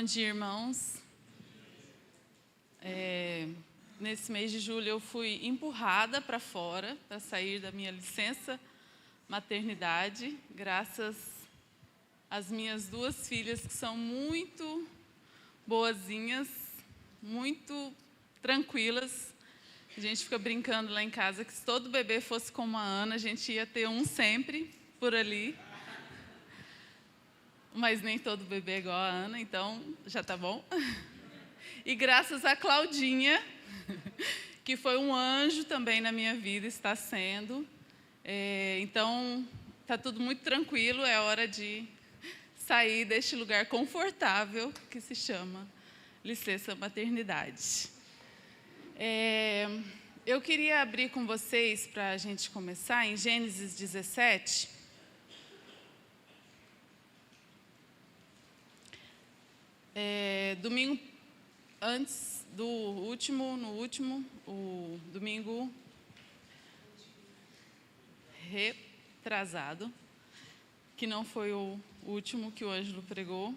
Bom dia, irmãos. Nesse mês de julho eu fui empurrada para fora para sair da minha licença maternidade, graças às minhas duas filhas que são muito boazinhas, muito tranquilas. A gente fica brincando lá em casa que se todo bebê fosse como a Ana, a gente ia ter um sempre por ali. Mas nem todo bebê é igual a Ana, então já tá bom. E graças a Claudinha, que foi um anjo também na minha vida, está sendo. Então, está tudo muito tranquilo, é hora de sair deste lugar confortável que se chama licença maternidade. Eu queria abrir com vocês, para a gente começar, em Gênesis 17. Domingo antes do último, o domingo retrasado, que não foi o último que o Ângelo pregou,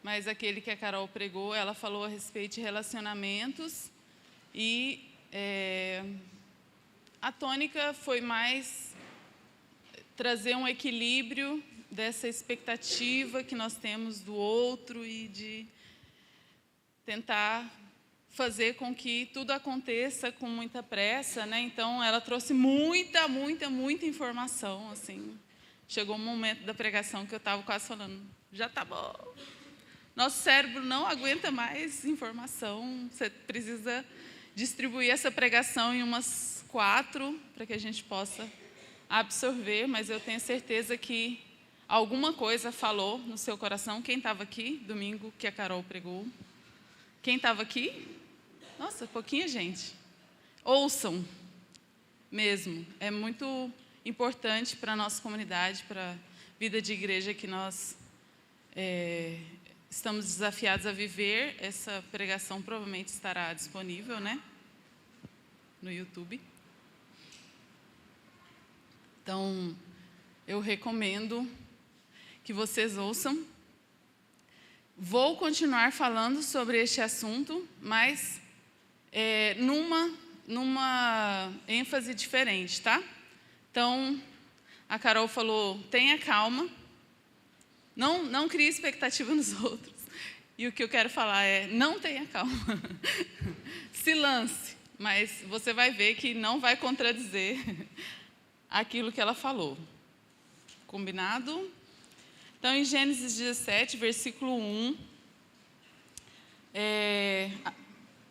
mas aquele que a Carol pregou, ela falou a respeito de relacionamentos e a tônica foi mais trazer um equilíbrio dessa expectativa que nós temos do outro e de tentar fazer com que tudo aconteça com muita pressa, né? Então, ela trouxe muita informação, assim. Chegou um momento da pregação que eu estava quase falando, já está bom. Nosso cérebro não aguenta mais informação, você precisa distribuir essa pregação em umas 4 para que a gente possa absorver, mas eu tenho certeza que alguma coisa falou no seu coração. Quem estava aqui, domingo que a Carol pregou? Quem estava aqui? Nossa, pouquinha gente. Ouçam mesmo. É muito importante para a nossa comunidade, para a vida de igreja que nós estamos desafiados a viver. Essa pregação provavelmente estará disponível, né? No YouTube. Então, eu recomendo que vocês ouçam. Vou continuar falando sobre este assunto, mas numa ênfase diferente, tá? Então, a Carol falou, tenha calma, não crie expectativa nos outros. E o que eu quero falar é, não tenha calma, se lance, mas você vai ver que não vai contradizer aquilo que ela falou. Combinado? Então, em Gênesis 17, versículo 1,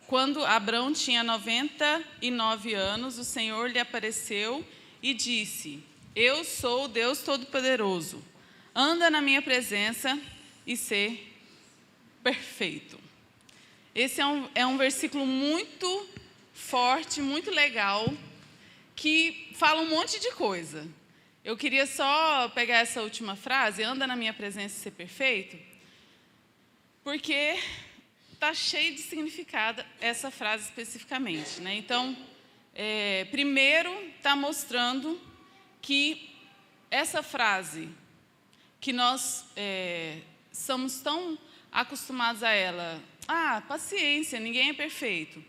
quando Abrão tinha 99 anos, o Senhor lhe apareceu e disse, eu sou o Deus Todo-Poderoso, anda na minha presença e sê perfeito. Esse é um versículo muito forte, muito legal, que fala um monte de coisa. Eu queria só pegar essa última frase, anda na minha presença e ser perfeito, porque está cheio de significado essa frase especificamente, né? Então, primeiro está mostrando que essa frase, que nós somos tão acostumados a ela, paciência, ninguém é perfeito,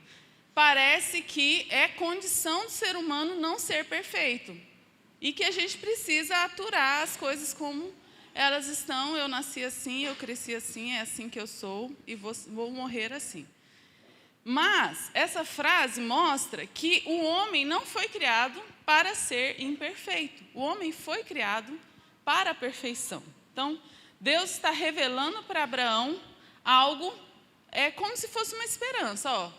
parece que é condição do ser humano não ser perfeito. E que a gente precisa aturar as coisas como elas estão. Eu nasci assim, eu cresci assim, é assim que eu sou e vou morrer assim. Mas essa frase mostra que o homem não foi criado para ser imperfeito. O homem foi criado para a perfeição. Então, Deus está revelando para Abraão algo, como se fosse uma esperança. Ó,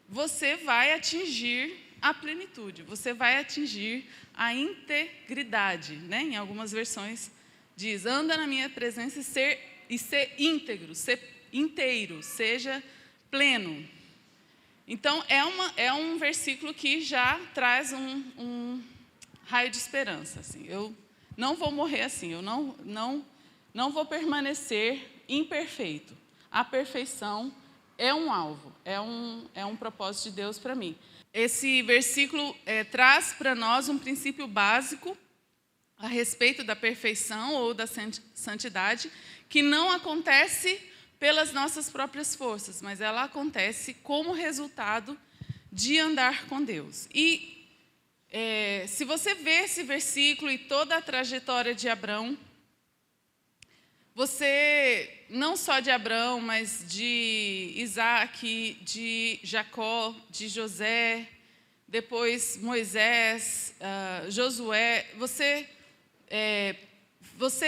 você vai atingir a plenitude, você vai atingir a integridade, né? Em algumas versões diz, anda na minha presença e ser íntegro, ser inteiro, seja pleno. Então, é um versículo que já traz um raio de esperança. Assim. Eu não vou morrer assim, eu não vou permanecer imperfeito. A perfeição é um alvo, é um propósito de Deus para mim. Esse versículo traz para nós um princípio básico a respeito da perfeição ou da santidade, que não acontece pelas nossas próprias forças, mas ela acontece como resultado de andar com Deus. E se você vê esse versículo e toda a trajetória de Abrão, você, não só de Abrão, mas de Isaac, de Jacó, de José, depois Moisés, Josué, você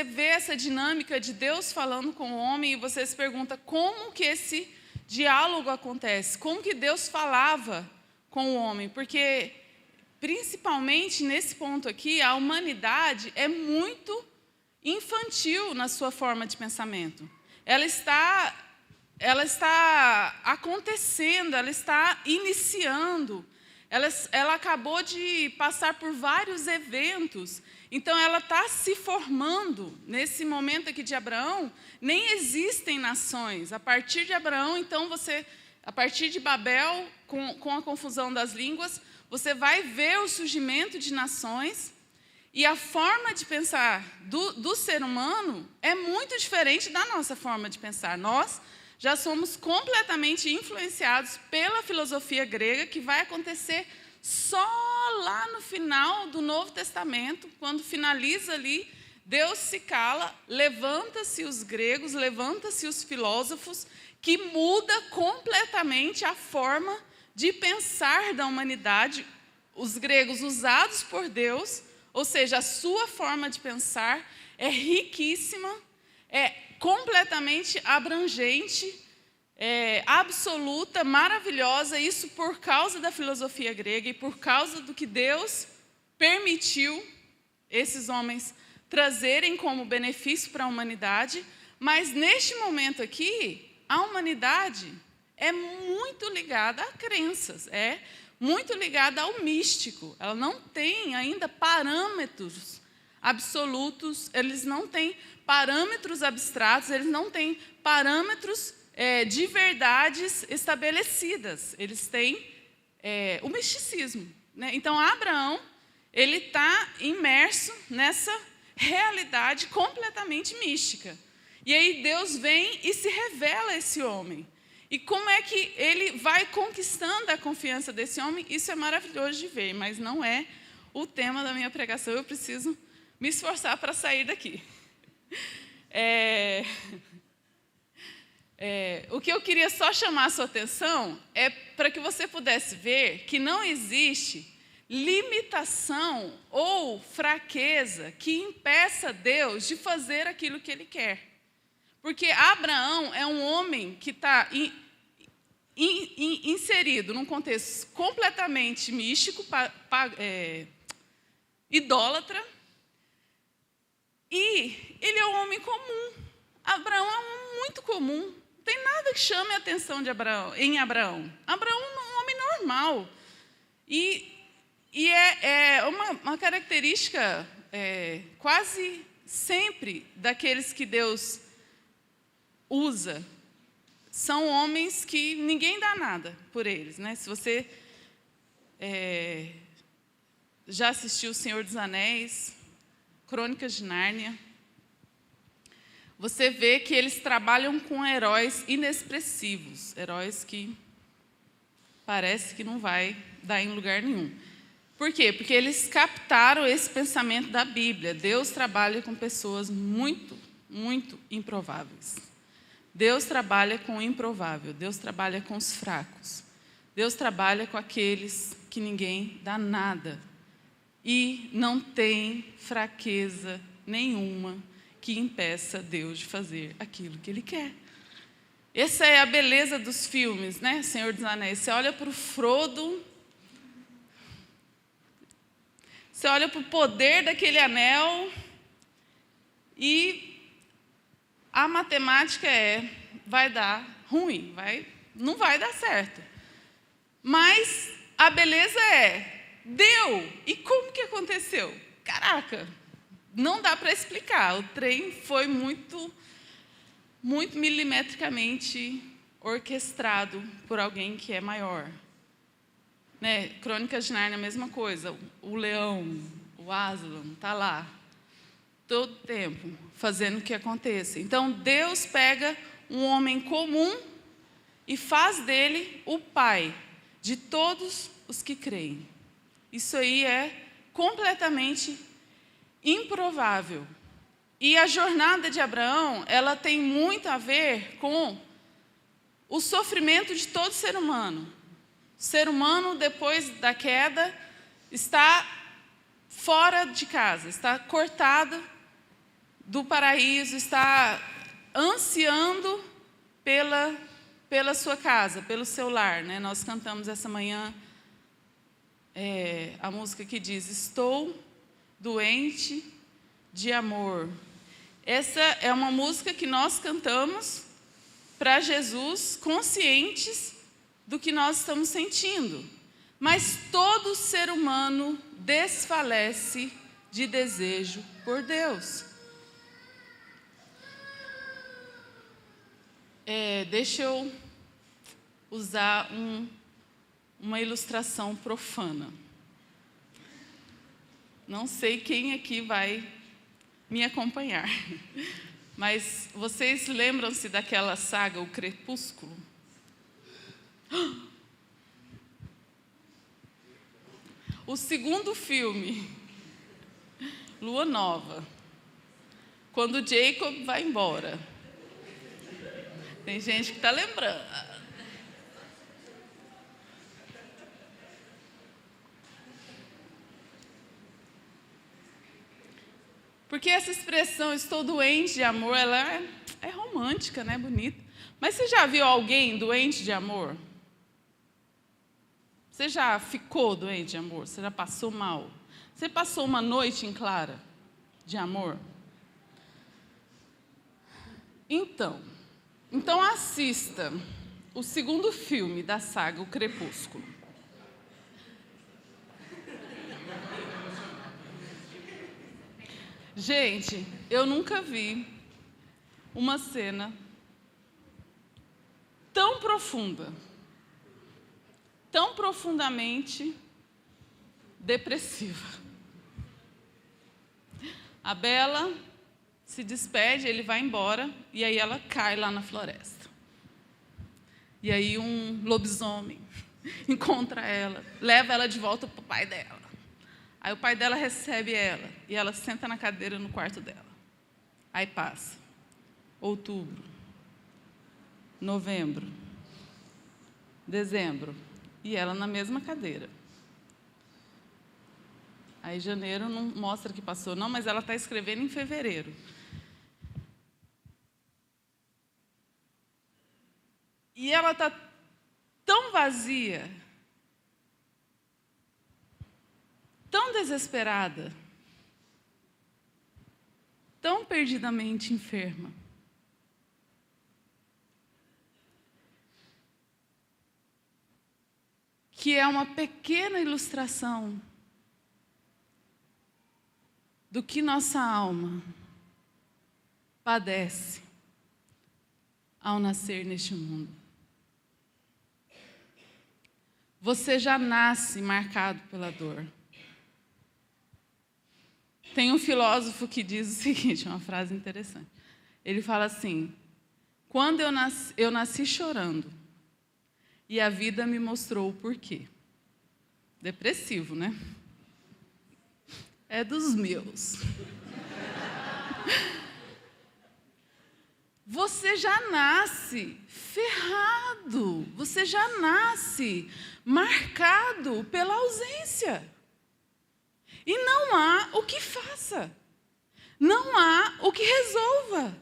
vê essa dinâmica de Deus falando com o homem e você se pergunta como que esse diálogo acontece, como que Deus falava com o homem, porque principalmente nesse ponto aqui, a humanidade é muito infantil na sua forma de pensamento. Ela está acontecendo, ela está iniciando, ela acabou de passar por vários eventos, então ela está se formando. Nesse momento aqui de Abraão, nem existem nações. A partir de Abraão, então a partir de Babel, com a confusão das línguas, você vai ver o surgimento de nações, e a forma de pensar do ser humano é muito diferente da nossa forma de pensar. Nós já somos completamente influenciados pela filosofia grega, que vai acontecer só lá no final do Novo Testamento, quando finaliza ali, Deus se cala, levanta-se os gregos, levanta-se os filósofos, que muda completamente a forma de pensar da humanidade. Os gregos usados por Deus, ou seja, a sua forma de pensar é riquíssima, é completamente abrangente, absoluta, maravilhosa, isso por causa da filosofia grega e por causa do que Deus permitiu esses homens trazerem como benefício para a humanidade. Mas neste momento aqui, a humanidade é muito ligada a crenças, é muito ligada ao místico. Ela não tem ainda parâmetros absolutos, eles não têm parâmetros abstratos, eles não têm parâmetros de verdades estabelecidas. Eles têm o misticismo, né? Então, Abraão, ele está imerso nessa realidade completamente mística. E aí Deus vem e se revela a esse homem. E como é que ele vai conquistando a confiança desse homem? Isso é maravilhoso de ver, mas não é o tema da minha pregação. Eu preciso me esforçar para sair daqui. O que eu queria só chamar a sua atenção é para que você pudesse ver que não existe limitação ou fraqueza que impeça Deus de fazer aquilo que Ele quer. Porque Abraão é um homem que está inserido num contexto completamente místico, idólatra, e ele é um homem comum. Abraão é um homem muito comum. Não tem nada que chame a atenção em Abraão. Abraão é um homem normal. E é uma característica quase sempre daqueles que Deus usa. São homens que ninguém dá nada por eles, né? Se você já assistiu O Senhor dos Anéis, Crônicas de Nárnia, você vê que eles trabalham com heróis inexpressivos, heróis que parece que não vai dar em lugar nenhum. Por quê? Porque eles captaram esse pensamento da Bíblia. Deus trabalha com pessoas muito, muito improváveis. Deus trabalha com o improvável. Deus trabalha com os fracos. Deus trabalha com aqueles que ninguém dá nada. E não tem fraqueza nenhuma que impeça Deus de fazer aquilo que Ele quer. Essa é a beleza dos filmes, né? Senhor dos Anéis. Você olha para o Frodo, você olha para o poder daquele anel e a matemática vai dar ruim, não vai dar certo. Mas a beleza deu. E como que aconteceu? Caraca, não dá para explicar. O trem foi muito, muito milimetricamente orquestrado por alguém que é maior. Né? Crônicas de Nárnia, a mesma coisa. O leão, o Aslan, está lá, todo tempo, fazendo o que aconteça. Então, Deus pega um homem comum e faz dele o pai de todos os que creem. Isso aí é completamente improvável. E a jornada de Abraão, ela tem muito a ver com o sofrimento de todo ser humano. O ser humano, depois da queda, está fora de casa, está cortado do paraíso, está ansiando pela sua casa, pelo seu lar, né? Nós cantamos essa manhã a música que diz: estou doente de amor. Essa é uma música que nós cantamos para Jesus, conscientes do que nós estamos sentindo. Mas todo ser humano desfalece de desejo por Deus. Deixa eu usar uma ilustração profana. Não sei quem aqui vai me acompanhar, mas vocês lembram-se daquela saga, O Crepúsculo? O segundo filme, Lua Nova, quando Jacob vai embora. Tem gente que está lembrando. Porque essa expressão, estou doente de amor, ela é romântica, né? Bonita. Mas você já viu alguém doente de amor? Você já ficou doente de amor? Você já passou mal? Você passou uma noite em clara de amor? Então assista o segundo filme da saga, O Crepúsculo. Gente, eu nunca vi uma cena tão profunda, tão profundamente depressiva. A Bela se despede, ele vai embora, e aí ela cai lá na floresta. E aí um lobisomem encontra ela, leva ela de volta para o pai dela. Aí o pai dela recebe ela, e ela senta na cadeira no quarto dela. Aí passa outubro, novembro, dezembro, e ela na mesma cadeira. Aí janeiro não mostra que passou, não, mas ela está escrevendo em fevereiro. E ela está tão vazia, tão desesperada, tão perdidamente enferma. Que é uma pequena ilustração do que nossa alma padece ao nascer neste mundo. Você já nasce marcado pela dor. Tem um filósofo que diz o seguinte, uma frase interessante. Ele fala assim: quando eu nasci chorando, e a vida me mostrou o porquê. Depressivo, né? É dos meus. Você já nasce ferrado, você já nasce marcado pela ausência. E não há o que faça, não há o que resolva.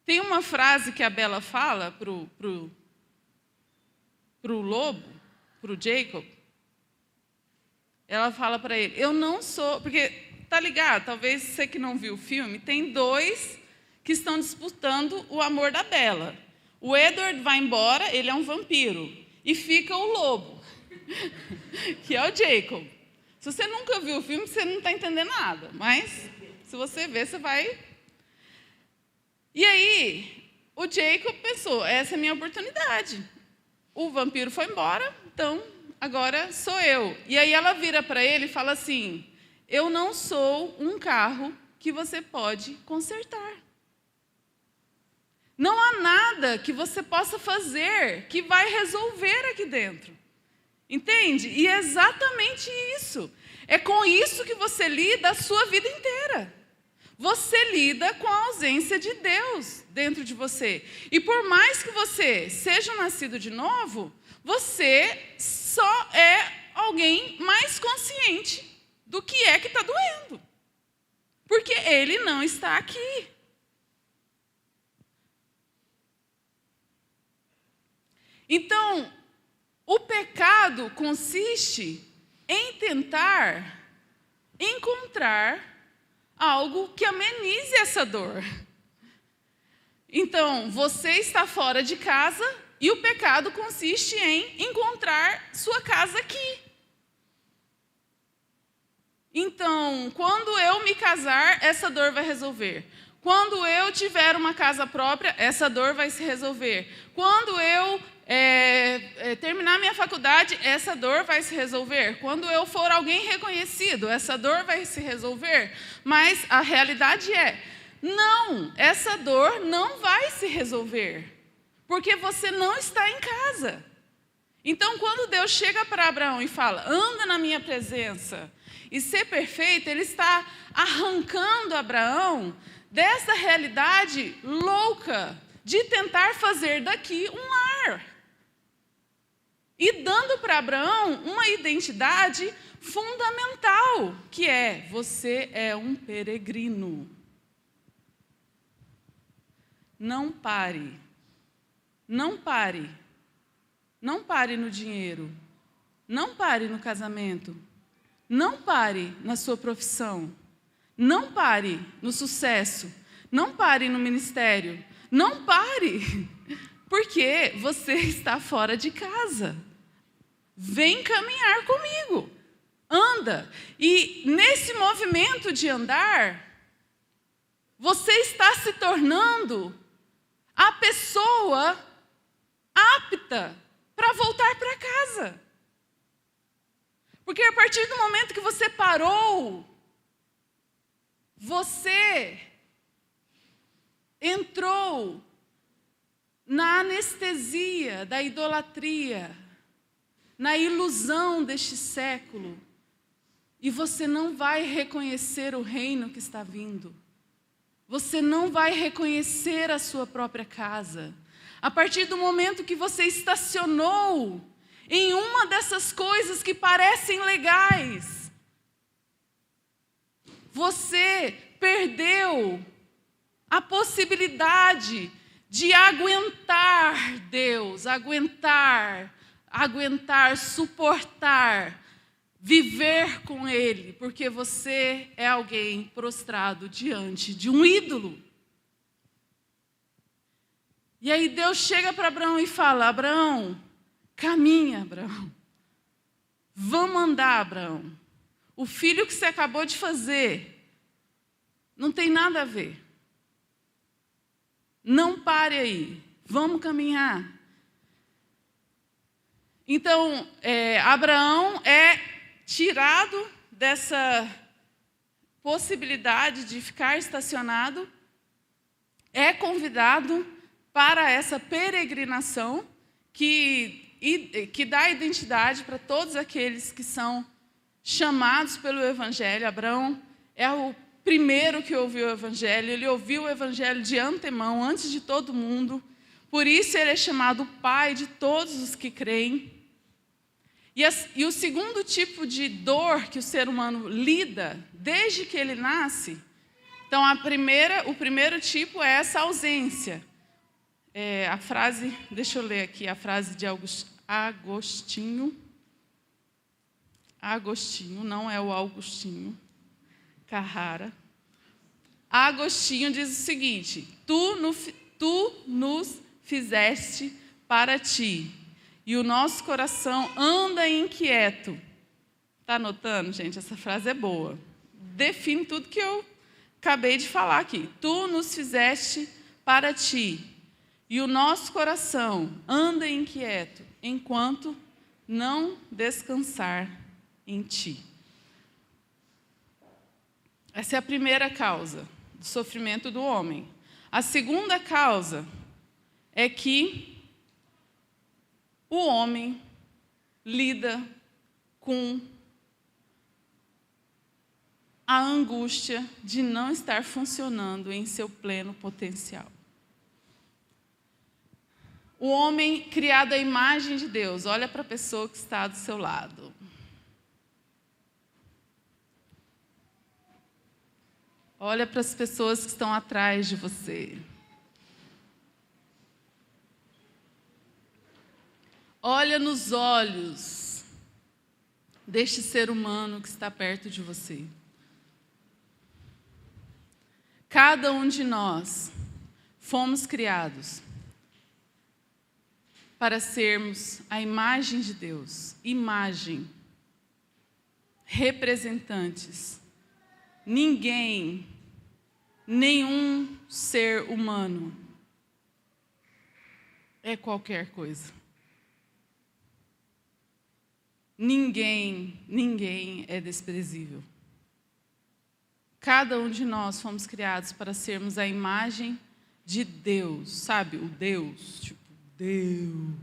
Tem uma frase que a Bela fala pro lobo, pro Jacob. Ela fala para ele: eu não sou... Porque, tá ligado? Talvez você que não viu o filme, tem dois que estão disputando o amor da Bela. O Edward vai embora, ele é um vampiro. E fica o lobo, que é o Jacob. Se você nunca viu o filme, você não está entendendo nada. Mas, se você ver, você vai... E aí, o Jacob pensou: essa é a minha oportunidade. O vampiro foi embora, então agora sou eu. E aí ela vira para ele e fala assim: eu não sou um carro que você pode consertar. Não há nada que você possa fazer que vai resolver aqui dentro. Entende? E é exatamente isso. É com isso que você lida a sua vida inteira. Você lida com a ausência de Deus dentro de você. E por mais que você seja nascido de novo, você só é alguém mais consciente do que é que está doendo. Porque ele não está aqui. Então, o pecado consiste em tentar encontrar algo que amenize essa dor. Então, você está fora de casa e o pecado consiste em encontrar sua casa aqui. Então, quando eu me casar, essa dor vai resolver. Quando eu tiver uma casa própria, essa dor vai se resolver. Quando eu terminar minha faculdade, essa dor vai se resolver. Quando eu for alguém reconhecido, essa dor vai se resolver. Mas a realidade é, não, essa dor não vai se resolver, porque você não está em casa. Então, quando Deus chega para Abraão e fala, anda na minha presença e ser perfeito, Ele está arrancando Abraão dessa realidade louca de tentar fazer daqui um lar. E dando para Abraão uma identidade fundamental, que é, você é um peregrino. Não pare. Não pare. Não pare no dinheiro. Não pare no casamento. Não pare na sua profissão. Não pare no sucesso. Não pare no ministério. Não pare, porque você está fora de casa. Vem caminhar comigo. Anda. E nesse movimento de andar, você está se tornando a pessoa apta para voltar para casa. Porque a partir do momento que você parou, você entrou na anestesia da idolatria, na ilusão deste século, e você não vai reconhecer o reino que está vindo. Você não vai reconhecer a sua própria casa. A partir do momento que você estacionou em uma dessas coisas que parecem legais, você perdeu a possibilidade de aguentar Deus, aguentar, suportar, viver com Ele, porque você é alguém prostrado diante de um ídolo. E aí Deus chega para Abraão e fala, Abraão, caminha, Abraão. Vamos andar, Abraão. O filho que você acabou de fazer não tem nada a ver. Não pare aí. Vamos caminhar. Então, Abraão é tirado dessa possibilidade de ficar estacionado, é convidado para essa peregrinação que dá identidade para todos aqueles que são chamados pelo Evangelho. Abraão é o primeiro que ouviu o Evangelho, ele ouviu o Evangelho de antemão, antes de todo mundo, por isso ele é chamado pai de todos os que creem. E o segundo tipo de dor que o ser humano lida desde que ele nasce, então o primeiro tipo é essa ausência. A frase, deixa eu ler aqui a frase de Agostinho. Agostinho, não é o Augustinho Carrara. Agostinho diz o seguinte: tu nos fizeste para ti, e o nosso coração anda inquieto. Está anotando, gente? Essa frase é boa. Define tudo que eu acabei de falar aqui. Tu nos fizeste para ti, e o nosso coração anda inquieto, enquanto não descansar em ti. Essa é a primeira causa do sofrimento do homem. A segunda causa é que o homem lida com a angústia de não estar funcionando em seu pleno potencial. O homem criado à imagem de Deus, olha para a pessoa que está do seu lado. Olha para as pessoas que estão atrás de você. Olha nos olhos deste ser humano que está perto de você. Cada um de nós fomos criados para sermos a imagem de Deus, imagem, representantes. Ninguém, nenhum ser humano é qualquer coisa. Ninguém é desprezível. Cada um de nós fomos criados para sermos a imagem de Deus, sabe? O Deus, tipo Deus,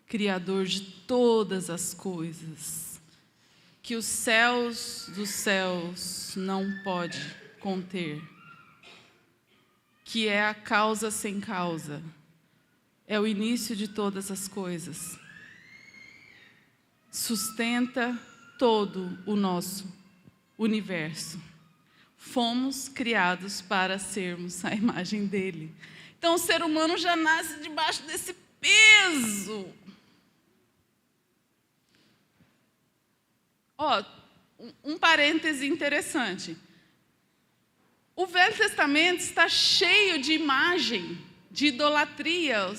Criador de todas as coisas, que os céus dos céus não pode conter, que é a causa sem causa, é o início de todas as coisas, sustenta todo o nosso universo. Fomos criados para sermos a imagem dele. Então o ser humano já nasce debaixo desse peso. Um parêntese interessante. O Velho Testamento está cheio de imagem, de idolatria. O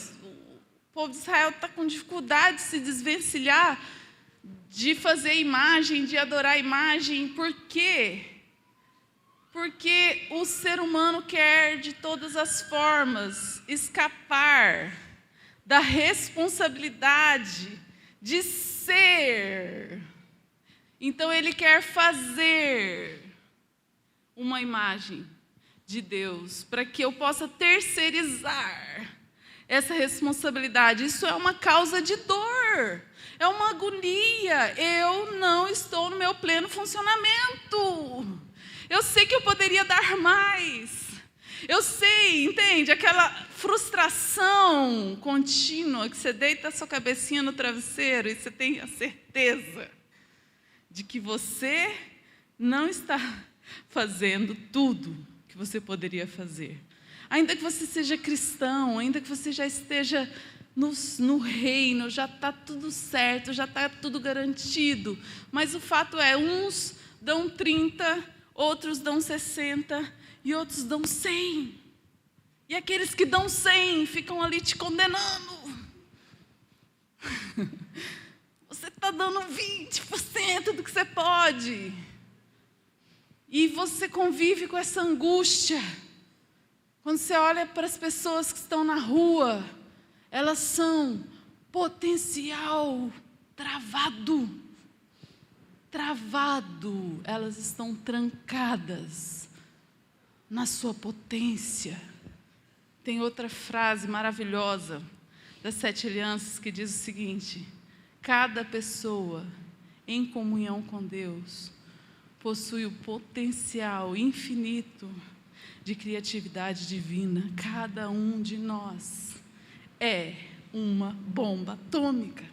povo de Israel está com dificuldade de se desvencilhar, de fazer imagem, de adorar imagem. Por quê? Porque o ser humano quer, de todas as formas, escapar da responsabilidade de ser. Então, ele quer fazer uma imagem de Deus, para que eu possa terceirizar essa responsabilidade. Isso é uma causa de dor, é uma agonia. Eu não estou no meu pleno funcionamento. Eu sei que eu poderia dar mais. Eu sei, entende? Aquela frustração contínua que você deita a sua cabecinha no travesseiro e você tem a certeza de que você não está fazendo tudo que você poderia fazer. Ainda que você seja cristão, ainda que você já esteja no reino, já está tudo certo, já está tudo garantido. Mas o fato é, uns dão 30, outros dão 60 e outros dão 100. E aqueles que dão 100 ficam ali te condenando. Você está dando 20% do que você pode. E você convive com essa angústia. Quando você olha para as pessoas que estão na rua, elas são potencial travado. Elas estão trancadas na sua potência. Tem outra frase maravilhosa das 7 alianças que diz o seguinte: cada pessoa em comunhão com Deus possui o potencial infinito de criatividade divina. Cada um de nós é uma bomba atômica.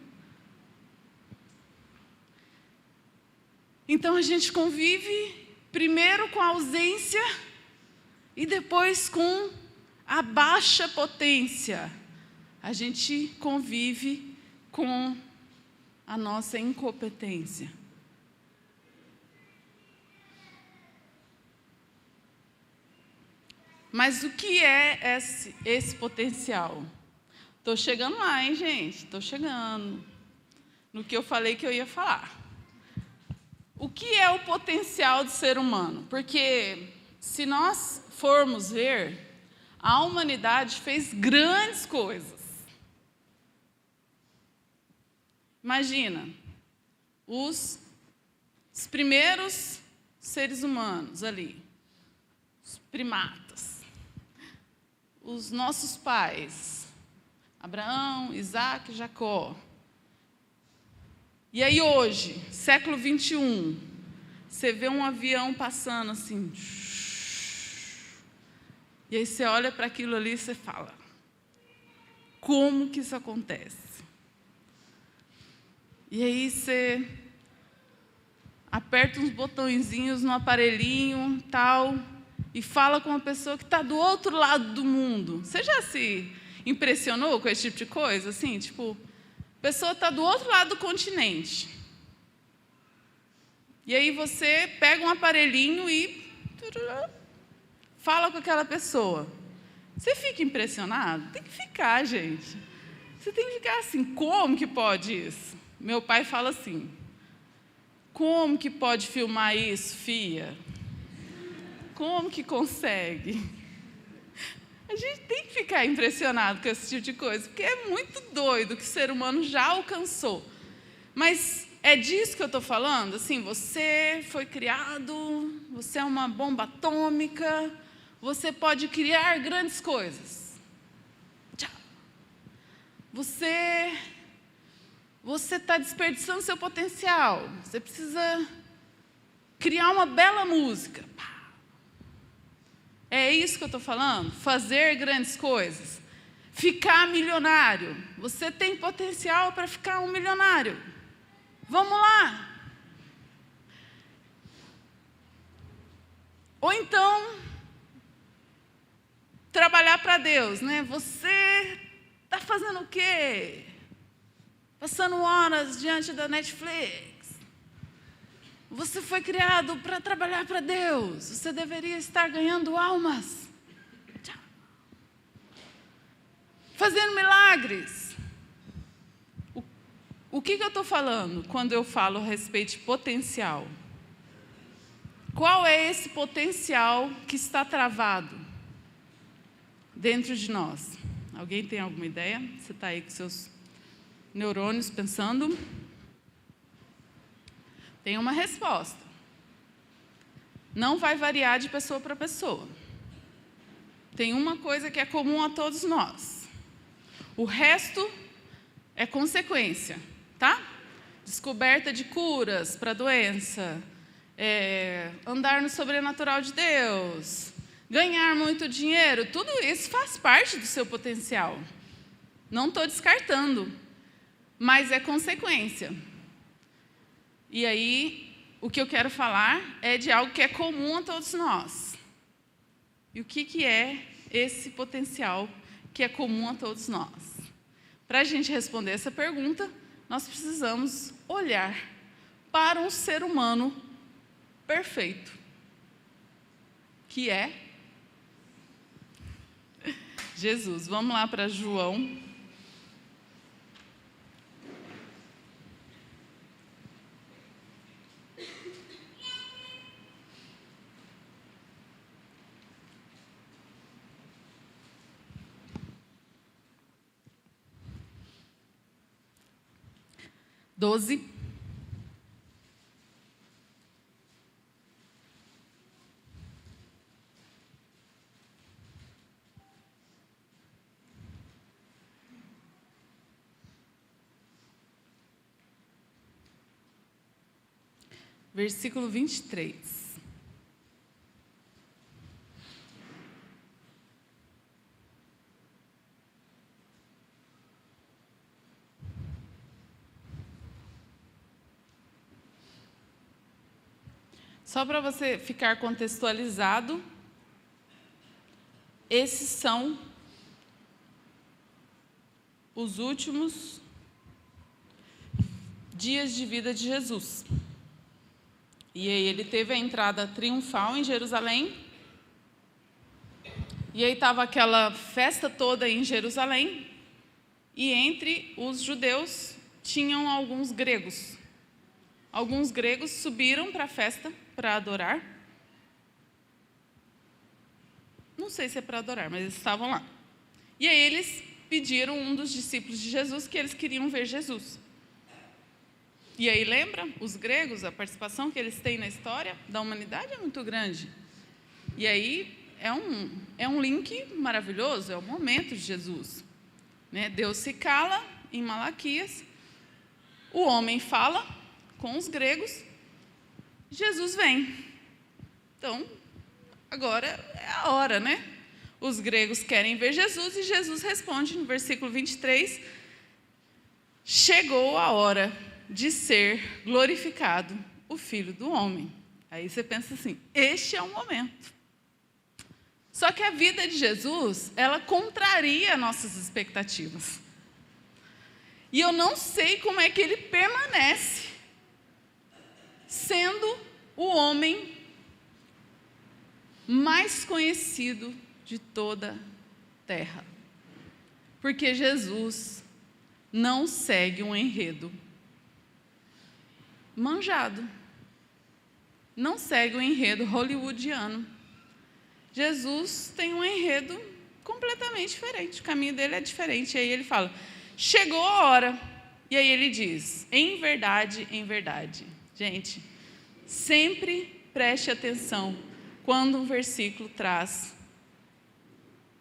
Então a gente convive primeiro com a ausência e depois com a baixa potência. A gente convive com a nossa incompetência. Mas o que é esse potencial? Estou chegando lá, hein, gente? Estou chegando no que eu falei que eu ia falar. O que é o potencial do ser humano? Porque se nós formos ver, a humanidade fez grandes coisas. Imagina, os primeiros seres humanos ali, os primatas, os nossos pais, Abraão, Isaac, Jacó. E aí hoje, século 21, você vê um avião passando assim, e aí você olha para aquilo ali e você fala, como que isso acontece? E aí você aperta uns botõezinhos no aparelhinho, tal, e fala com uma pessoa que está do outro lado do mundo. Você já se impressionou com esse tipo de coisa? Assim, tipo, a pessoa está do outro lado do continente. E aí você pega um aparelhinho e fala com aquela pessoa. Você fica impressionado? Tem que ficar, gente. Você tem que ficar assim, como que pode isso? Meu pai fala assim, como que pode filmar isso, filha? Como que consegue? A gente tem que ficar impressionado com esse tipo de coisa, porque é muito doido que o ser humano já alcançou. Mas é disso que eu estou falando? Assim, você foi criado, você é uma bomba atômica, você pode criar grandes coisas. Tchau. Você está desperdiçando seu potencial. Você precisa criar uma bela música. É isso que eu estou falando? Fazer grandes coisas. Ficar milionário. Você tem potencial para ficar um milionário. Vamos lá. Ou então, trabalhar para Deus, né? Você está fazendo o quê? Passando horas diante da Netflix. Você foi criado para trabalhar para Deus. Você deveria estar ganhando almas. Fazendo milagres. O que eu estou falando quando eu falo a respeito de potencial? Qual é esse potencial que está travado dentro de nós? Alguém tem alguma ideia? Você está aí com seus neurônios pensando? Tem uma resposta. Não vai variar de pessoa para pessoa. Tem uma coisa que é comum a todos nós. O resto é consequência, tá? Descoberta de curas para doença, andar no sobrenatural de Deus, ganhar muito dinheiro, tudo isso faz parte do seu potencial. Não estou descartando, mas é consequência. E aí, o que eu quero falar é de algo que é comum a todos nós. E o que é esse potencial que é comum a todos nós? Para a gente responder essa pergunta, nós precisamos olhar para um ser humano perfeito, que é Jesus. Vamos lá para João. Doze. Versículo 23. Só para você ficar contextualizado, esses são os últimos dias de vida de Jesus. E aí ele teve a entrada triunfal em Jerusalém. E aí estava aquela festa toda em Jerusalém. E entre os judeus tinham alguns gregos. Alguns gregos subiram para a festa para adorar. Não sei se é para adorar, mas eles estavam lá. E aí eles pediram um dos discípulos de Jesus que eles queriam ver Jesus. E aí lembra, os gregos, a participação que eles têm na história da humanidade é muito grande. E aí é um link maravilhoso, é o momento de Jesus. Né? Deus se cala em Malaquias, o homem fala com os gregos, Jesus vem. Então, agora é a hora, né? Os gregos querem ver Jesus e Jesus responde no versículo 23, chegou a hora de ser glorificado o Filho do Homem. Aí você pensa assim, este é o momento. Só que a vida de Jesus, ela contraria nossas expectativas. E eu não sei como é que ele permanece sendo o homem mais conhecido de toda a terra. Porque Jesus não segue um enredo manjado. Não segue um enredo hollywoodiano. Jesus tem um enredo completamente diferente. O caminho dele é diferente. E aí ele fala, chegou a hora. E aí ele diz, em verdade, em verdade. Gente, sempre preste atenção quando um versículo traz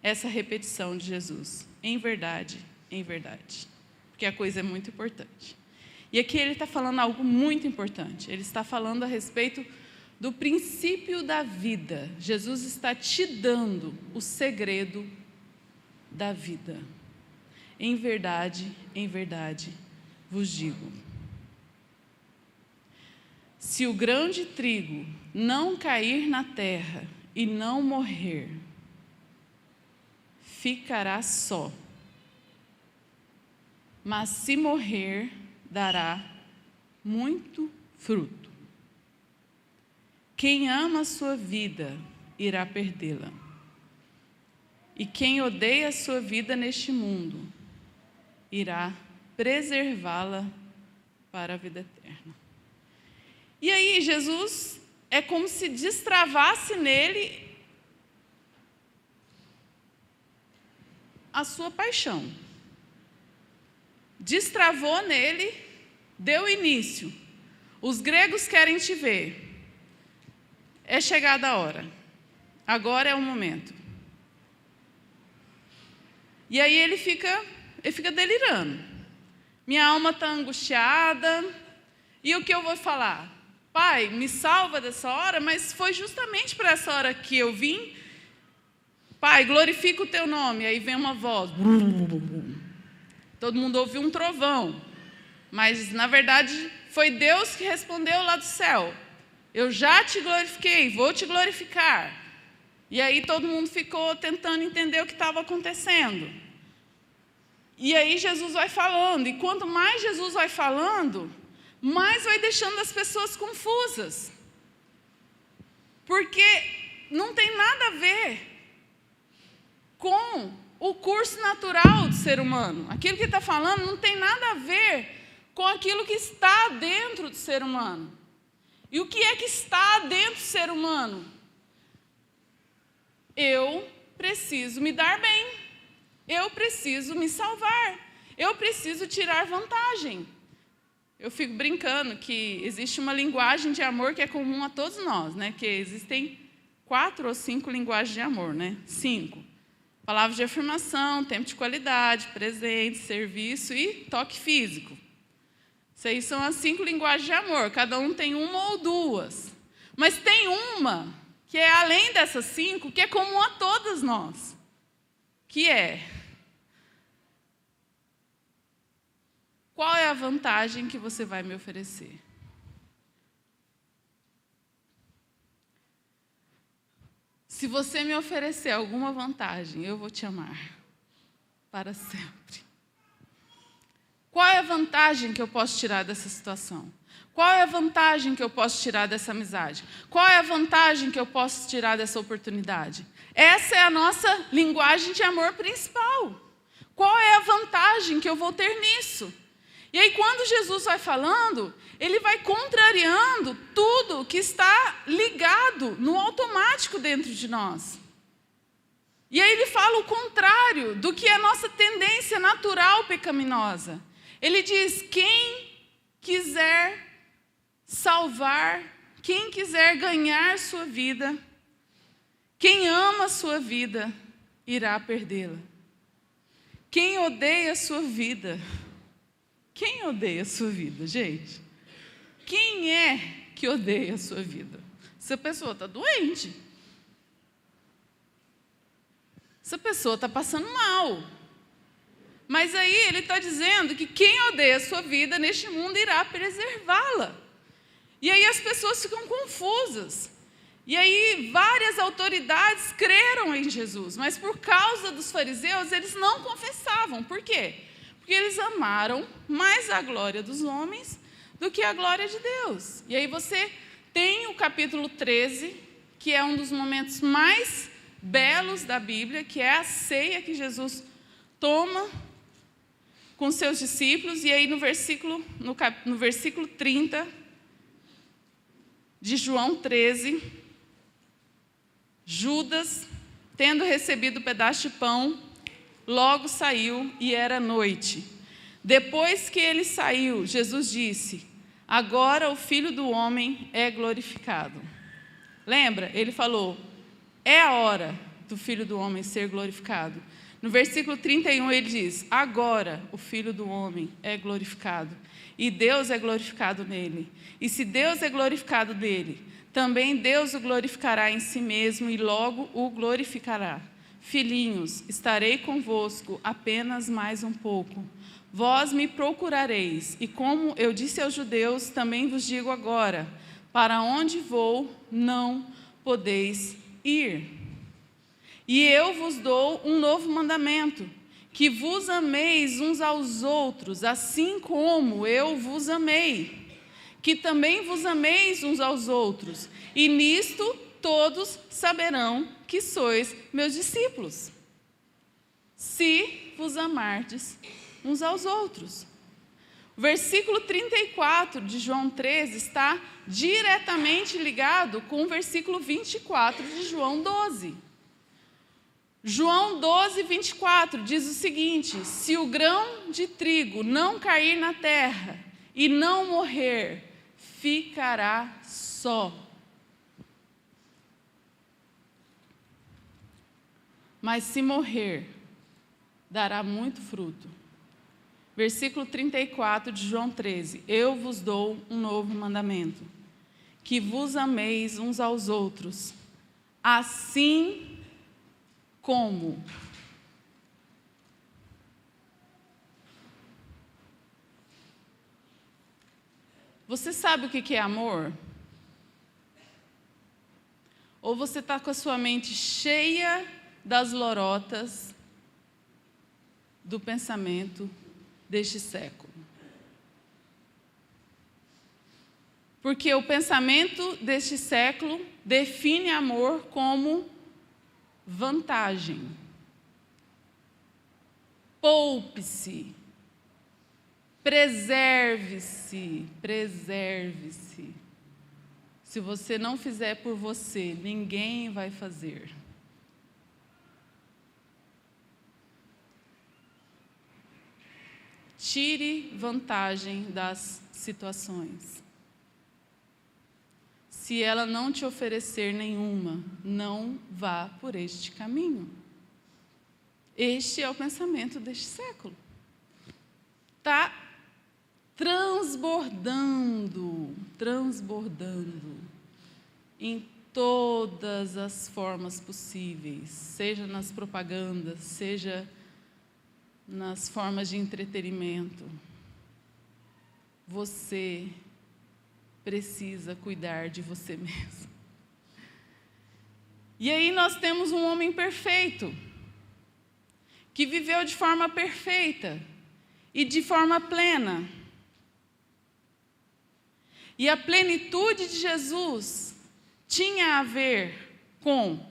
essa repetição de Jesus. Em verdade, em verdade. Porque a coisa é muito importante. E aqui ele está falando algo muito importante. Ele está falando a respeito do princípio da vida. Jesus está te dando o segredo da vida. Em verdade, vos digo. Se o grão de trigo não cair na terra e não morrer, ficará só. Mas se morrer, dará muito fruto. Quem ama a sua vida, irá perdê-la. E quem odeia a sua vida neste mundo, irá preservá-la para a vida eterna. E aí, Jesus é como se destravasse nele a sua paixão. Destravou nele, deu início. Os gregos querem te ver. É chegada a hora. Agora é o momento. E aí ele fica delirando. Minha alma está angustiada. E o que eu vou falar? Pai, me salva dessa hora, mas foi justamente para essa hora que eu vim. Pai, glorifica o teu nome. Aí vem uma voz. Todo mundo ouviu um trovão. Mas, na verdade, foi Deus que respondeu lá do céu. Eu já te glorifiquei, vou te glorificar. E aí todo mundo ficou tentando entender o que estava acontecendo. E aí Jesus vai falando. E quanto mais Jesus vai falando, mais vai deixando as pessoas confusas. Porque não tem nada a ver com o curso natural do ser humano. Aquilo que está falando não tem nada a ver com aquilo que está dentro do ser humano. E o que é que está dentro do ser humano? Eu preciso me dar bem. Eu preciso me salvar. Eu preciso tirar vantagem. Eu fico brincando que existe uma linguagem de amor que é comum a todos nós, né? Que existem 4 ou 5 linguagens de amor, né? 5. Palavras de afirmação, tempo de qualidade, presente, serviço e toque físico. Essas são as 5 linguagens de amor. Cada um tem uma ou 2. Mas tem uma que é além dessas 5, que é comum a todas nós. Que é: qual é a vantagem que você vai me oferecer? Se você me oferecer alguma vantagem, eu vou te amar para sempre. Qual é a vantagem que eu posso tirar dessa situação? Qual é a vantagem que eu posso tirar dessa amizade? Qual é a vantagem que eu posso tirar dessa oportunidade? Essa é a nossa linguagem de amor principal. Qual é a vantagem que eu vou ter nisso? E aí, quando Jesus vai falando, ele vai contrariando tudo que está ligado no automático dentro de nós. E aí ele fala o contrário do que é a nossa tendência natural pecaminosa. Ele diz: quem quiser salvar, quem quiser ganhar sua vida, Quem ama a sua vida irá perdê-la. Quem odeia a sua vida? Quem odeia a sua vida, gente? Quem é que odeia a sua vida? Essa pessoa está doente. Essa pessoa está passando mal. Mas aí ele está dizendo que quem odeia a sua vida neste mundo irá preservá-la. E aí as pessoas ficam confusas. E aí várias autoridades creram em Jesus, mas por causa dos fariseus eles não confessavam. Por quê? Porque eles amaram mais a glória dos homens do que a glória de Deus. E aí você tem o capítulo 13, que é um dos momentos mais belos da Bíblia, que é a ceia que Jesus toma com seus discípulos. E aí no versículo 30 de João 13, Judas, tendo recebido o pedaço de pão, logo saiu e era noite. Depois que ele saiu, Jesus disse: agora o Filho do Homem é glorificado. Lembra? Ele falou: é a hora do Filho do Homem ser glorificado. No versículo 31 ele diz: agora o Filho do Homem é glorificado, e Deus é glorificado nele. E se Deus é glorificado nele, também Deus o glorificará em si mesmo e logo o glorificará. Filhinhos, estarei convosco apenas mais um pouco. Vós me procurareis, e como eu disse aos judeus, também vos digo agora: para onde vou, não podeis ir. E eu vos dou um novo mandamento, que vos ameis uns aos outros, assim como eu vos amei. Que também vos ameis uns aos outros, e nisto todos saberão que sois meus discípulos, se vos amardes uns aos outros. O versículo 34 de João 13 está diretamente ligado com o versículo 24 de João 12. João 12, 24 diz o seguinte: se o grão de trigo não cair na terra e não morrer, ficará só. Mas se morrer, dará muito fruto. Versículo 34 de João 13: eu vos dou um novo mandamento, que vos ameis uns aos outros, assim como você sabe o que é amor? Ou você está com a sua mente cheia das lorotas do pensamento deste século? Porque o pensamento deste século define amor como vantagem. Poupe-se. Preserve-se, preserve-se. Se você não fizer por você, ninguém vai fazer. Tire vantagem das situações. Se ela não te oferecer nenhuma, não vá por este caminho. Este é o pensamento deste século. Está transbordando em todas as formas possíveis, seja nas propagandas, seja nas formas de entretenimento. Você precisa cuidar de você mesmo. E aí nós temos um homem perfeito, que viveu de forma perfeita e de forma plena. E a plenitude de Jesus tinha a ver com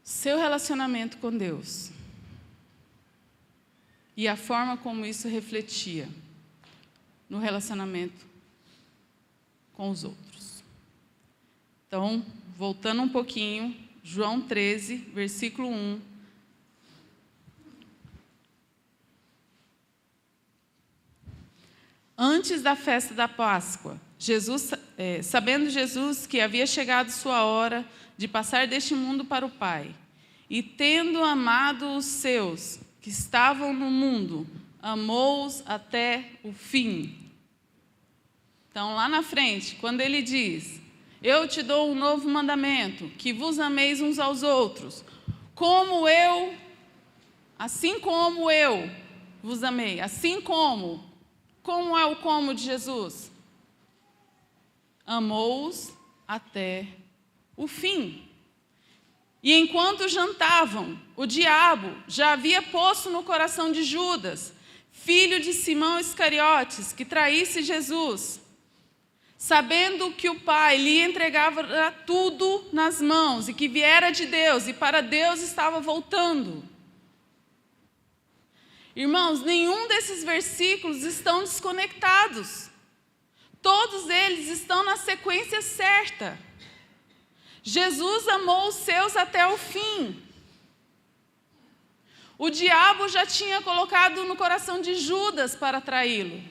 seu relacionamento com Deus e a forma como isso refletia no relacionamento com os outros. Então, voltando um pouquinho, João 13, versículo 1. Antes da festa da Páscoa, sabendo Jesus que havia chegado sua hora de passar deste mundo para o Pai, e tendo amado os seus que estavam no mundo, amou-os até o fim. Então, lá na frente, quando ele diz: eu te dou um novo mandamento, que vos ameis uns aos outros, assim como eu vos amei, como é o como de Jesus? Amou-os até o fim. E enquanto jantavam, o diabo já havia posto no coração de Judas, filho de Simão Iscariotes, que traísse Jesus, sabendo que o Pai lhe entregava tudo nas mãos e que viera de Deus e para Deus estava voltando. Irmãos, nenhum desses versículos estão desconectados. Todos eles estão na sequência certa. Jesus amou os seus até o fim. O diabo já tinha colocado no coração de Judas para traí-lo.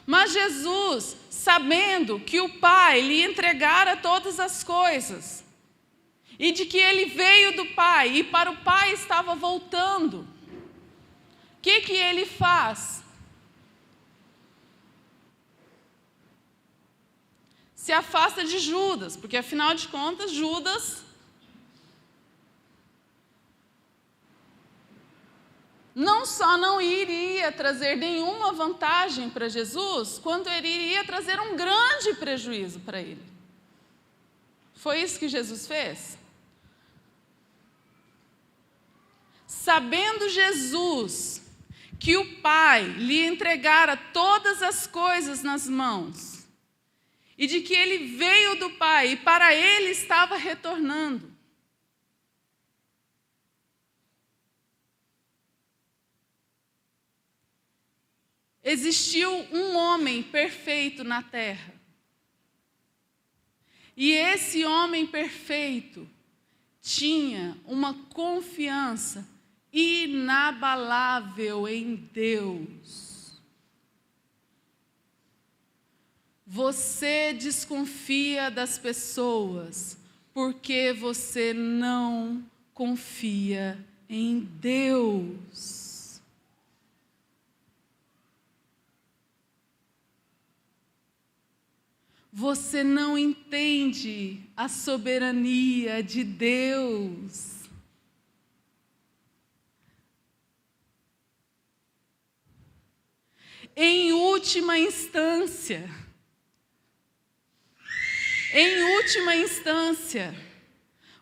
Mas Jesus, sabendo que o Pai lhe entregara todas as coisas, e de que ele veio do Pai e para o Pai estava voltando, o que ele faz? Se afasta de Judas, porque afinal de contas, Judas não só não iria trazer nenhuma vantagem para Jesus, quanto ele iria trazer um grande prejuízo para ele. Foi isso que Jesus fez? Sabendo Jesus que o Pai lhe entregara todas as coisas nas mãos, e de que ele veio do Pai e para ele estava retornando, existiu um homem perfeito na terra. E esse homem perfeito tinha uma confiança inabalável em Deus. Você desconfia das pessoas porque você não confia em Deus. Você não entende a soberania de Deus. Em última instância,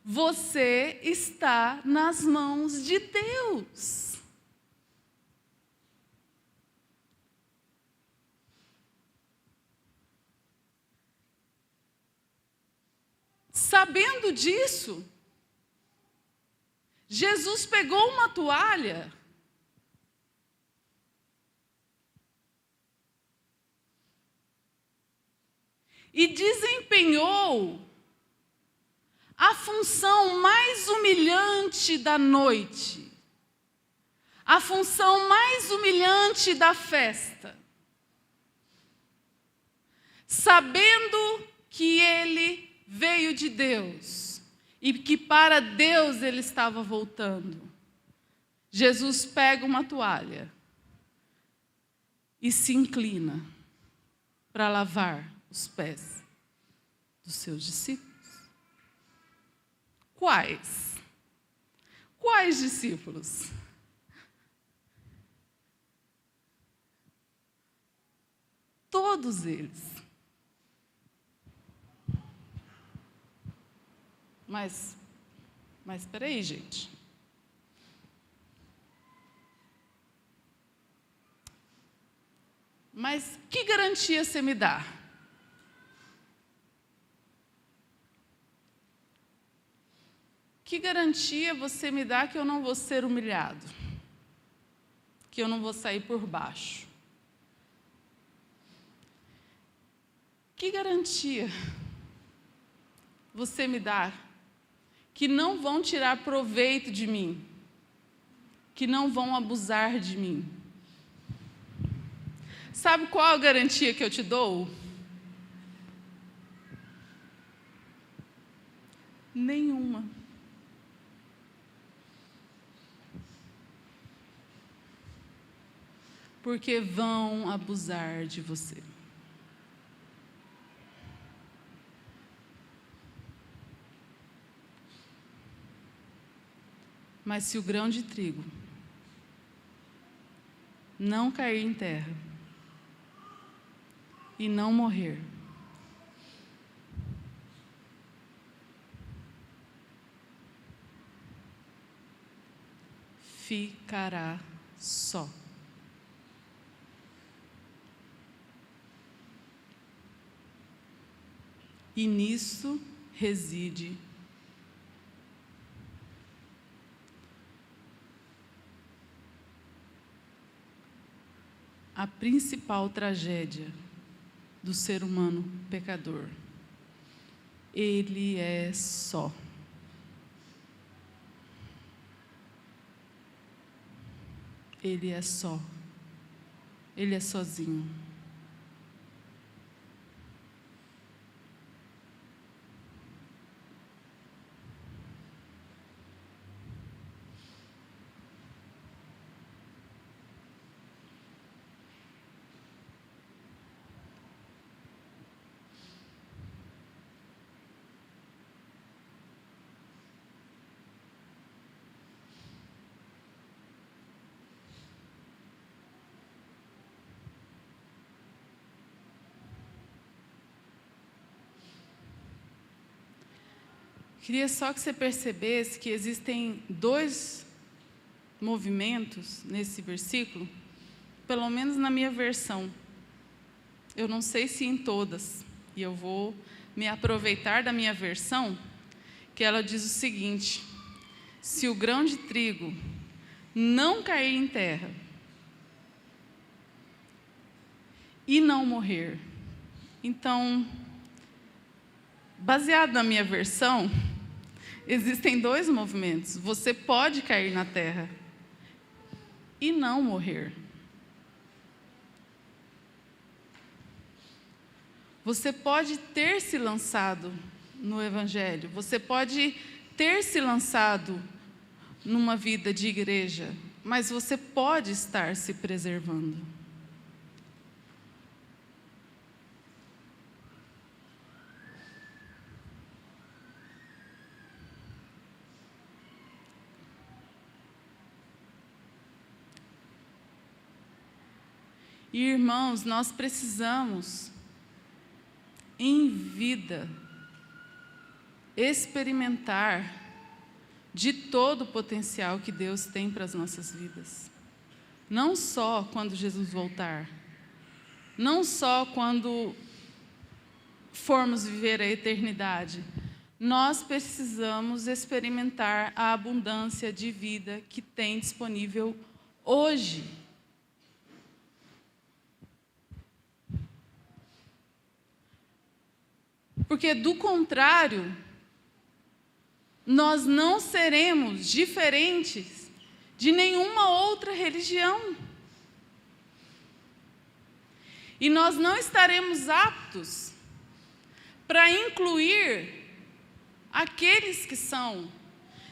você está nas mãos de Deus. Sabendo disso, Jesus pegou uma toalha e desempenhou a função mais humilhante da noite, a função mais humilhante da festa, sabendo que ele veio de Deus e que para Deus ele estava voltando. Jesus pega uma toalha e se inclina para lavar os pés dos seus discípulos. Quais? Quais discípulos? Todos eles. Mas espera aí, gente. Mas que garantia você me dá? Que garantia você me dá que eu não vou ser humilhado? Que eu não vou sair por baixo? Que garantia você me dá que não vão tirar proveito de mim, que não vão abusar de mim? Sabe qual a garantia que eu te dou? Nenhuma. Porque vão abusar de você. Mas se o grão de trigo não cair em terra e não morrer, ficará só. E nisso reside a principal tragédia do ser humano pecador. Ele é só. Ele é só. Ele é sozinho. Queria só que você percebesse que existem dois movimentos nesse versículo, pelo menos na minha versão. Eu não sei se em todas, e eu vou me aproveitar da minha versão, que ela diz o seguinte: se o grão de trigo não cair em terra e não morrer. Então, baseado na minha versão, existem dois movimentos. Você pode cair na terra e não morrer. Você pode ter se lançado no Evangelho, você pode ter se lançado numa vida de igreja, mas você pode estar se preservando. E, irmãos, nós precisamos, em vida, experimentar de todo o potencial que Deus tem para as nossas vidas. Não só quando Jesus voltar, não só quando formos viver a eternidade. Nós precisamos experimentar a abundância de vida que tem disponível hoje. Porque, do contrário, nós não seremos diferentes de nenhuma outra religião. E nós não estaremos aptos para incluir aqueles que são,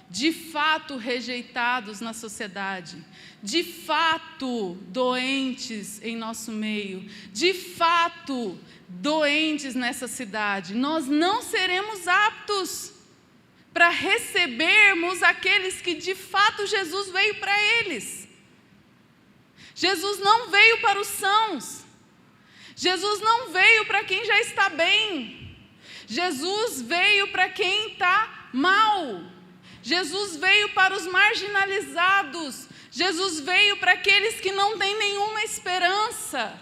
de fato, rejeitados na sociedade, de fato, doentes em nosso meio, de fato, doentes nessa cidade. Nós não seremos aptos para recebermos aqueles que de fato Jesus veio para eles. Jesus não veio para os sãos. Jesus não veio para quem já está bem. Jesus veio para quem está mal. Jesus veio para os marginalizados. Jesus veio para aqueles que não têm nenhuma esperança.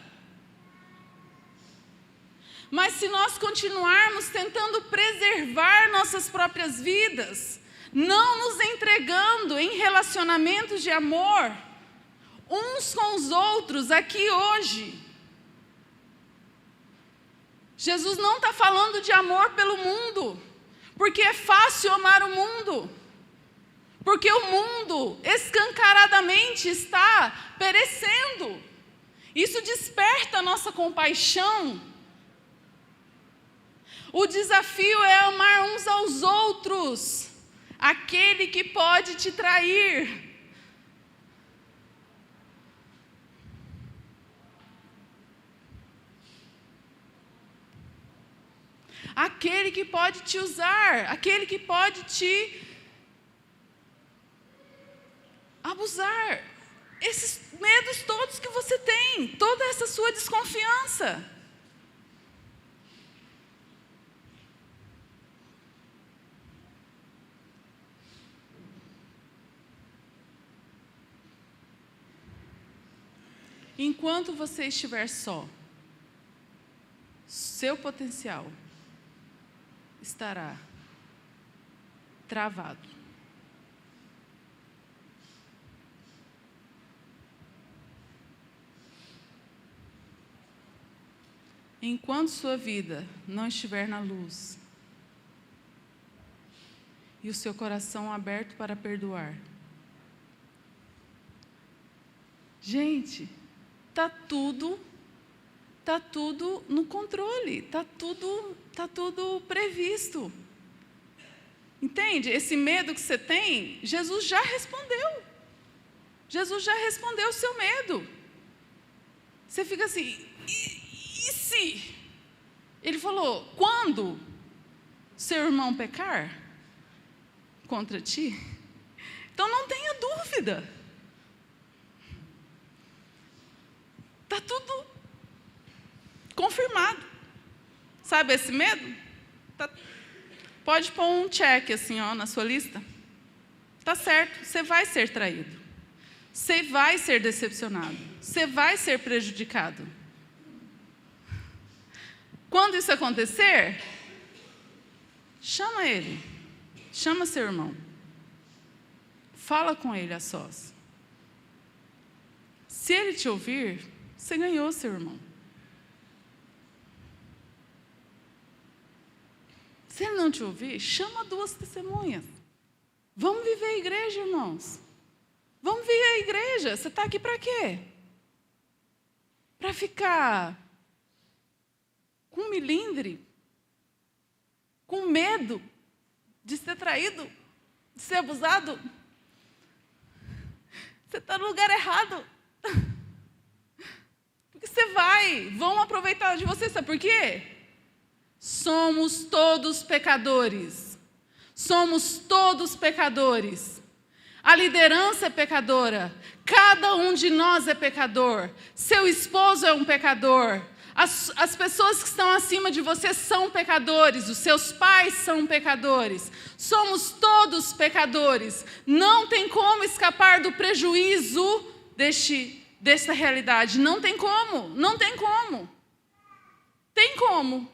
Mas se nós continuarmos tentando preservar nossas próprias vidas, não nos entregando em relacionamentos de amor, uns com os outros aqui hoje, Jesus não está falando de amor pelo mundo, porque é fácil amar o mundo, porque o mundo escancaradamente está perecendo. Isso desperta a nossa compaixão. O desafio é amar uns aos outros, aquele que pode te trair. Aquele que pode te usar, aquele que pode te abusar. Esses medos todos que você tem, toda essa sua desconfiança. Enquanto você estiver só, seu potencial estará travado. Enquanto sua vida não estiver na luz e o seu coração aberto para perdoar, gente, tá tudo no controle, tá tudo previsto. Entende? Esse medo que você tem, Jesus já respondeu. Jesus já respondeu o seu medo. Você fica assim, e se? Ele falou, quando seu irmão pecar contra ti, então não tenha dúvida. Está tudo confirmado. Sabe esse medo? Pode pôr um check assim, ó, na sua lista. Tá certo, você vai ser traído. Você vai ser decepcionado. Você vai ser prejudicado. Quando isso acontecer, chama ele. Chama seu irmão. Fala com ele a sós. Se ele te ouvir, você ganhou seu irmão. Se ele não te ouvir, chama 2 testemunhas. Vamos viver a igreja, irmãos. Vamos viver a igreja. Você está aqui para quê? Para ficar com milindre? Com medo de ser traído? De ser abusado? Você está no lugar errado. Porque vão aproveitar de você, sabe por quê? Somos todos pecadores. Somos todos pecadores. A liderança é pecadora. Cada um de nós é pecador. Seu esposo é um pecador. As pessoas que estão acima de você são pecadores. Os seus pais são pecadores. Somos todos pecadores. Não tem como escapar do prejuízo desta realidade. Não tem como. Não tem como. Tem como.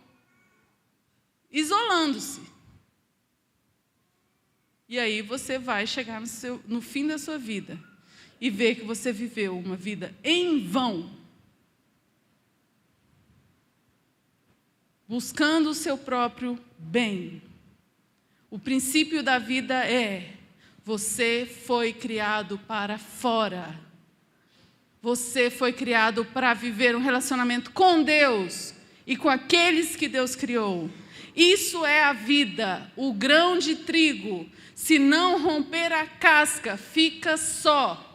Isolando-se. E aí você vai chegar no fim da sua vida e ver que você viveu uma vida em vão, buscando o seu próprio bem. O princípio da vida é: você foi criado para fora. Você foi criado para viver um relacionamento com Deus e com aqueles que Deus criou. Isso é a vida. O grão de trigo, se não romper a casca, fica só.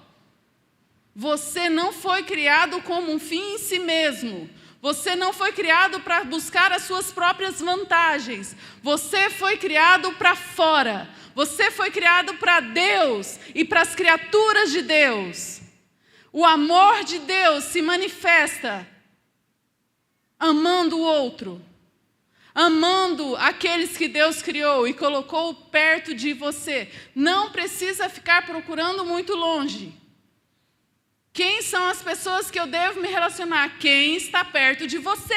Você não foi criado como um fim em si mesmo. Você não foi criado para buscar as suas próprias vantagens. Você foi criado para fora. Você foi criado para Deus e para as criaturas de Deus. O amor de Deus se manifesta amando o outro. Amando aqueles que Deus criou e colocou perto de você. Não precisa ficar procurando muito longe. Quem são as pessoas que eu devo me relacionar? Quem está perto de você?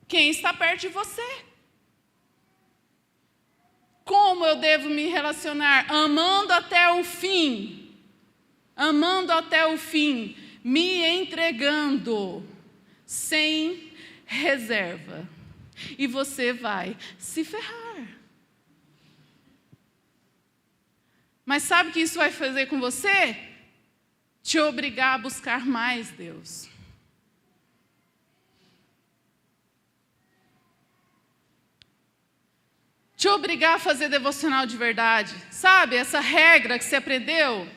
Quem está perto de você? Como eu devo me relacionar? Amando até o fim. Amando até o fim. Me entregando sem reserva. E você vai se ferrar. Mas sabe o que isso vai fazer com você? Te obrigar a buscar mais Deus. te obrigar a fazer devocional de verdade. Sabe, essa regra que você aprendeu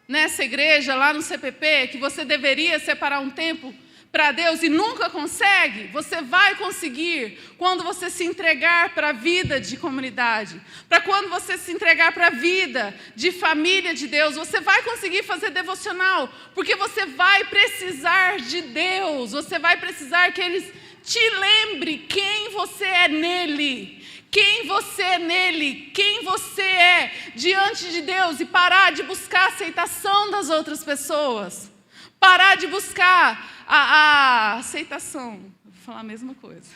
nessa igreja, lá no CPP, que você deveria separar um tempo para Deus e nunca consegue, você vai conseguir quando você se entregar para a vida de comunidade, para quando você se entregar para a vida de família de Deus, você vai conseguir fazer devocional, porque você vai precisar de Deus, você vai precisar que Ele te lembre quem você é nele, quem você é nele, quem você é diante de Deus, e parar de buscar a aceitação das outras pessoas, parar de buscar a aceitação. Vou falar a mesma coisa,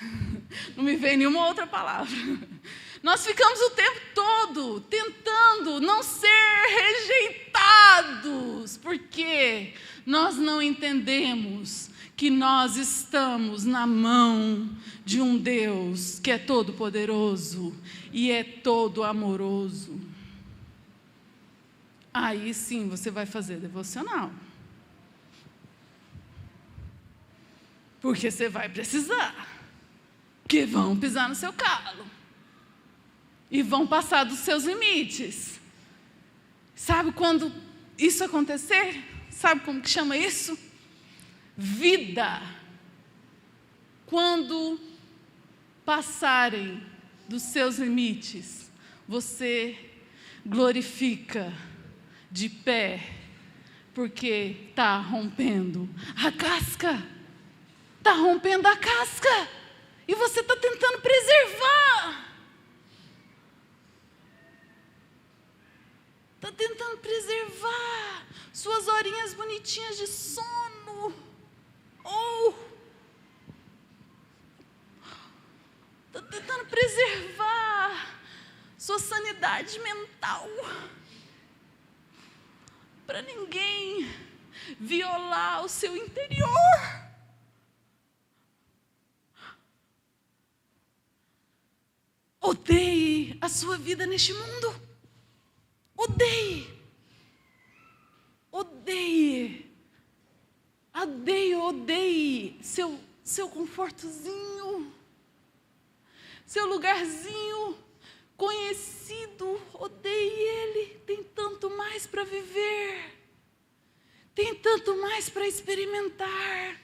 não me vem nenhuma outra palavra. Nós ficamos o tempo todo tentando não ser rejeitados, porque nós não entendemos que nós estamos na mão de um Deus que é todo poderoso e é todo amoroso. Aí sim você vai fazer devocional. Porque você vai precisar. Porque vão pisar no seu calo. E vão passar dos seus limites. Sabe quando isso acontecer? Sabe como que chama isso? Vida. Quando passarem dos seus limites, você glorifica de pé, porque está rompendo a casca. Está rompendo a casca. E você está tentando preservar. Está tentando preservar suas horinhas bonitinhas de sono. Está tentando preservar sua sanidade mental. Para ninguém violar o seu interior. Odeie a sua vida neste mundo. Odeie. Odeie. Odeie seu confortozinho. Seu lugarzinho conhecido. Odeie ele. Tem tanto mais para viver. Tem tanto mais para experimentar.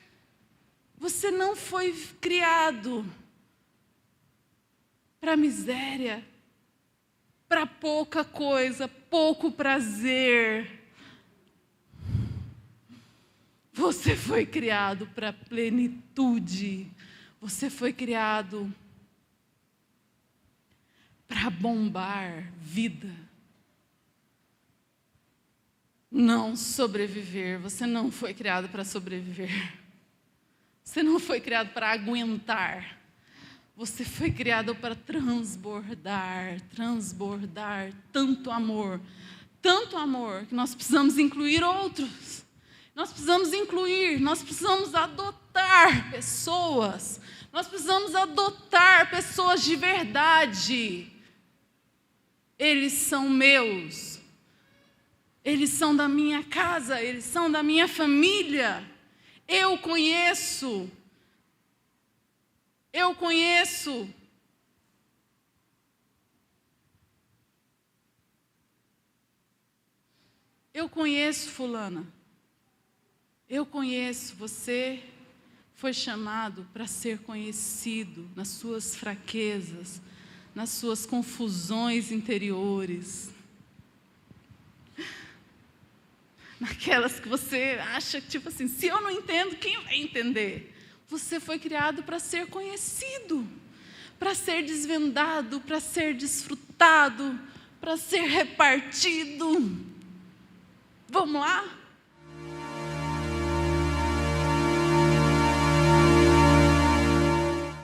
Você não foi criado para miséria, para pouca coisa, pouco prazer. Você foi criado para plenitude. Você foi criado para bombar vida. Não sobreviver. Você não foi criado para sobreviver. Você não foi criado para aguentar. Você foi criado para transbordar tanto amor, que nós precisamos incluir outros. Nós precisamos adotar pessoas. Nós precisamos adotar pessoas de verdade. Eles são meus. Eles são da minha casa, eles são da minha família. Eu conheço. Eu conheço fulana. Eu conheço. Você foi chamado para ser conhecido nas suas fraquezas, nas suas confusões interiores. Naquelas que você acha, tipo assim, se eu não entendo, quem vai entender? Você foi criado para ser conhecido, para ser desvendado, para ser desfrutado, para ser repartido. Vamos lá?